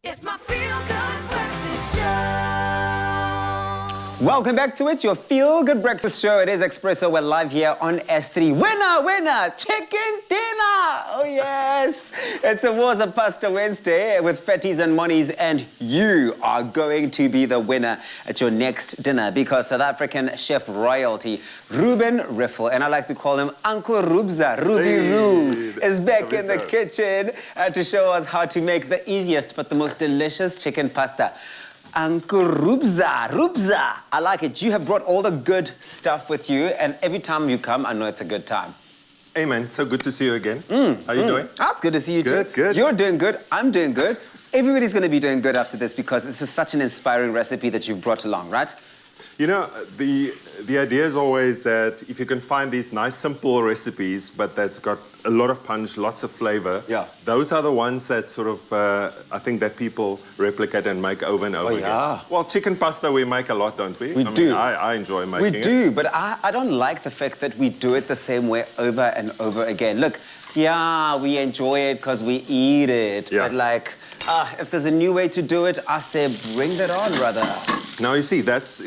It's my feel-good breakfast show. Welcome back to it, your feel-good breakfast show. It is Expresso. We're live here on S3. Winner, chicken dinner. Oh, yes. It's a Wars of Pasta Wednesday with FATTIS and MONIS, and you are going to be the winner at your next dinner because South African chef royalty, Reuben Riffel, and I like to call him Uncle Rubza, Roo, is back in the kitchen to show us how to make the easiest but the most delicious chicken pasta. Uncle Rubza, I like it. You have brought all the good stuff with you, and every time you come, I know it's a good time. Hey man, so good to see you again. How you doing? Oh, it's good to see you too. Good. You're doing good, I'm doing good. Everybody's going to be doing good after this because this is such an inspiring recipe that you've brought along, right? You know, the idea is always that if you can find these nice, simple recipes, but that's got a lot of punch, lots of flavor, those are the ones that sort of, I think that people replicate and make over and over again. Well, chicken pasta we make a lot, don't we? We do. I enjoy making it. We do, but I don't like the fact that we do it the same way over and over again. Look, we enjoy it because we eat it, but like, if there's a new way to do it, I say bring that on, brother. Now, you see, that's...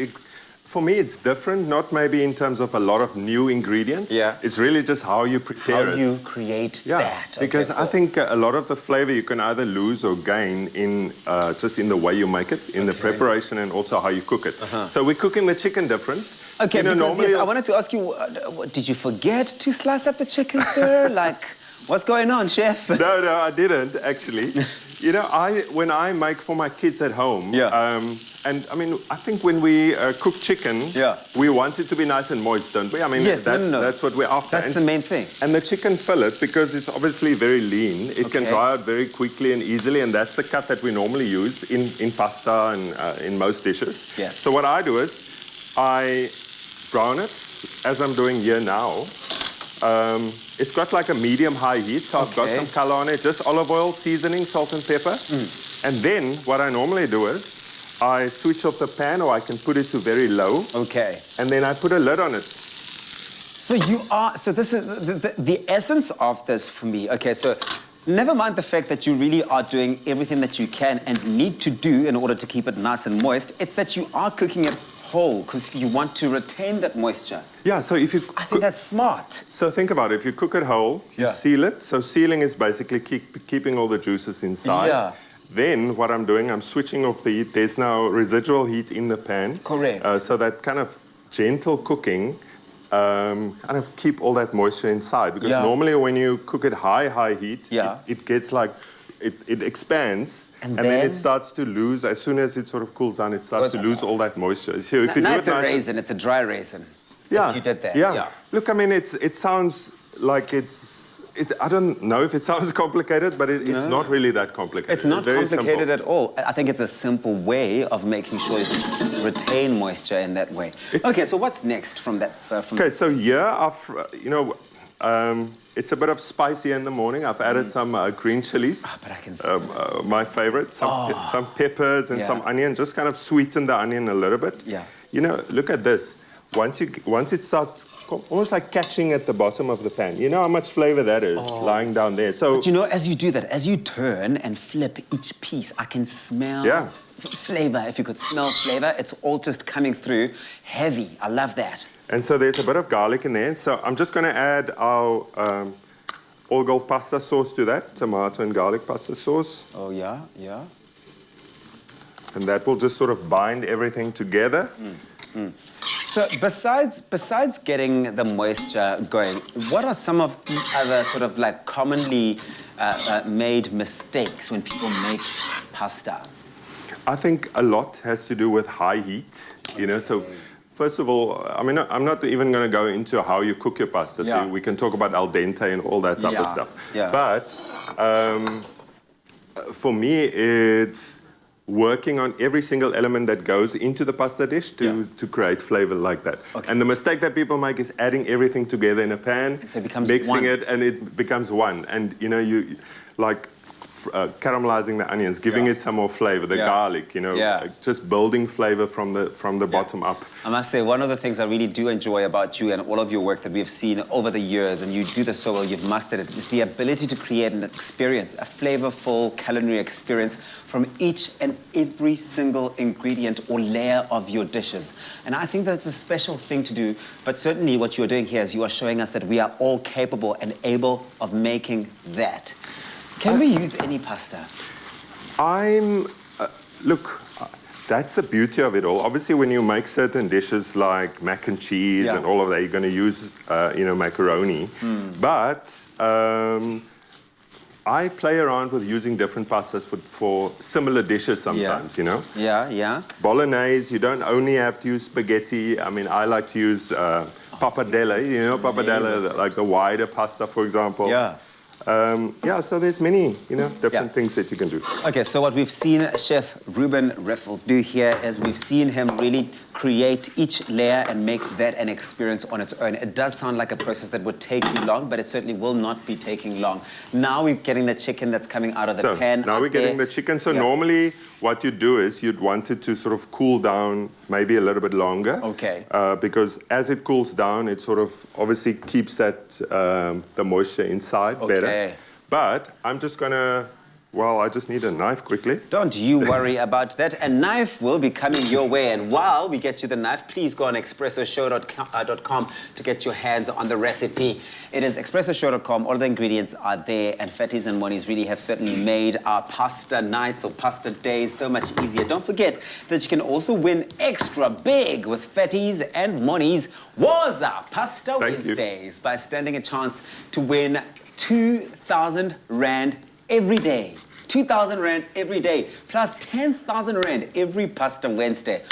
For me, it's different, not maybe in terms of a lot of new ingredients. It's really just how you prepare it. How you create that. Because I think a lot of the flavor you can either lose or gain in just in the way you make it, in the preparation, and also how you cook it. So we're cooking the chicken different. Okay, because normally I wanted to ask you, did you forget to slice up the chicken, sir? Like, what's going on, chef? No, I didn't, actually. You know, when I make for my kids at home, and I mean, I think when we cook chicken, we want it to be nice and moist, don't we? I mean, that's what we're after. That's the main thing. And the chicken fillet, because it's obviously very lean, it can dry out very quickly and easily, and that's the cut that we normally use in pasta and in most dishes. So what I do is, I brown it, as I'm doing here now. It's got like a medium-high heat, so I've got some color on it, just olive oil, seasoning, salt and pepper. And then what I normally do is I switch off the pan, or I can put it to very low. And then I put a lid on it. So this is the essence of this for me. Okay, so never mind the fact that you really are doing everything that you can and need to do in order to keep it nice and moist. It's that you are cooking it whole because you want to retain that moisture. So if you... I think that's smart. So think about it. If you cook it whole, you seal it. So sealing is basically keeping all the juices inside. Then what I'm doing, I'm switching off the heat. There's now residual heat in the pan. So that kind of gentle cooking kind of keep all that moisture inside. Because normally when you cook it high heat, it gets like... It expands, and then it starts to lose. As soon as it sort of cools down, it starts to lose all that moisture. So if you do it's a raisin, it's a dry raisin. If you did that. Look, I mean, it sounds like I don't know if it sounds complicated, but it's not really that complicated. It's not complicated at all. I think it's a simple way of making sure you retain moisture in that way. Okay, so what's next from that? So here, it's a bit of spicy in the morning. I've added some green chilies. But I can my favorite. Some peppers and some onion. Just kind of sweeten the onion a little bit. You know, look at this. Once it starts almost like catching at the bottom of the pan, you know how much flavor that is lying down there. So, but you know, as you do that, as you turn and flip each piece, I can smell flavor. If you could smell flavor, it's all just coming through heavy. I love that. And so there's a bit of garlic in there. So I'm just going to add our all gold pasta sauce to that, tomato and garlic pasta sauce. And that will just sort of bind everything together. So besides getting the moisture going, what are some of the other sort of like commonly made mistakes when people make pasta? I think a lot has to do with high heat, you know, so first of all, I mean, I'm not even going to go into how you cook your pasta. So we can talk about al dente and all that type of stuff. But for me, it's working on every single element that goes into the pasta dish to create flavor like that. And the mistake that people make is adding everything together in a pan, so it becomes mixing it, and it becomes one. And, you know, caramelizing the onions, giving it some more flavor, the garlic, you know, just building flavor from the bottom up. I must say, one of the things I really do enjoy about you and all of your work that we have seen over the years, and you do this so well, you've mastered it, is the ability to create an experience, a flavorful culinary experience from each and every single ingredient or layer of your dishes. And I think that's a special thing to do, but certainly what you're doing here is you are showing us that we are all capable and able of making that. Can we use any pasta? Look, that's the beauty of it all. Obviously, when you make certain dishes like mac and cheese and all of that, you're going to use, you know, macaroni. But I play around with using different pastas for similar dishes sometimes, you know? Bolognese, you don't only have to use spaghetti. I mean, I like to use pappardelle, you know, pappardelle, like the wider pasta, for example. So there's many, you know, different things that you can do. Okay, so what we've seen Chef Reuben Riffel do here is we've seen him really create each layer and make that an experience on its own. It does sound like a process that would take you long, but it certainly will not be taking long. Now we're getting the chicken that's coming out of the pan. Now we're getting the chicken. So normally what you'd do is you'd want it to sort of cool down maybe a little bit longer. Because as it cools down, it sort of obviously keeps that the moisture inside better. But I'm just gonna, well, I just need a knife quickly. Don't you worry about that. A knife will be coming your way. And while we get you the knife, please go on expressoshow.com to get your hands on the recipe. It is expressoshow.com. All the ingredients are there. And Fattis and Monis really have certainly made our pasta nights or pasta days so much easier. Don't forget that you can also win extra big with Fattis and Monis Waza Pasta Wednesdays by standing a chance to win 2,000 Rand every day. 2,000 Rand every day, plus 10,000 Rand every Pasta Wednesday.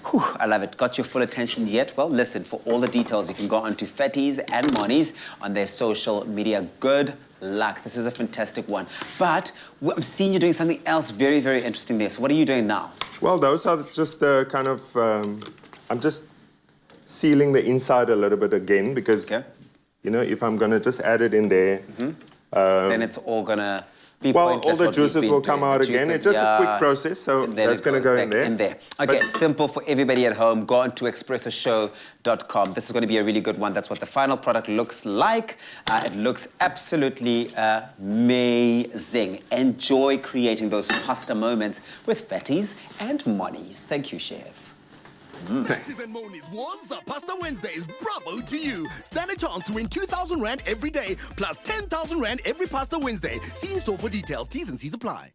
Whew, I love it. Got your full attention yet? Well, listen, for all the details, you can go on to Fattis and Monis on their social media. Good luck. This is a fantastic one. But I'm seeing you doing something else very, very interesting there. So what are you doing now? Well, those are just the kind of, I'm just sealing the inside a little bit again because, you know, if I'm going to just add it in there. Then it's all going to be all the juices will come out again. It's just a quick process, so that's going to go in there. Okay, simple for everybody at home. Go on to expressoshow.com. This is going to be a really good one. That's what the final product looks like. It looks absolutely amazing. Enjoy creating those pasta moments with Fattis and Monis. Thank you, Chef. Fattis and Monis Waza Pasta Wednesdays. Bravo to you. Stand a chance to win 2,000 Rand every day, plus 10,000 Rand every Pasta Wednesday. See in store for details. T's and C's apply.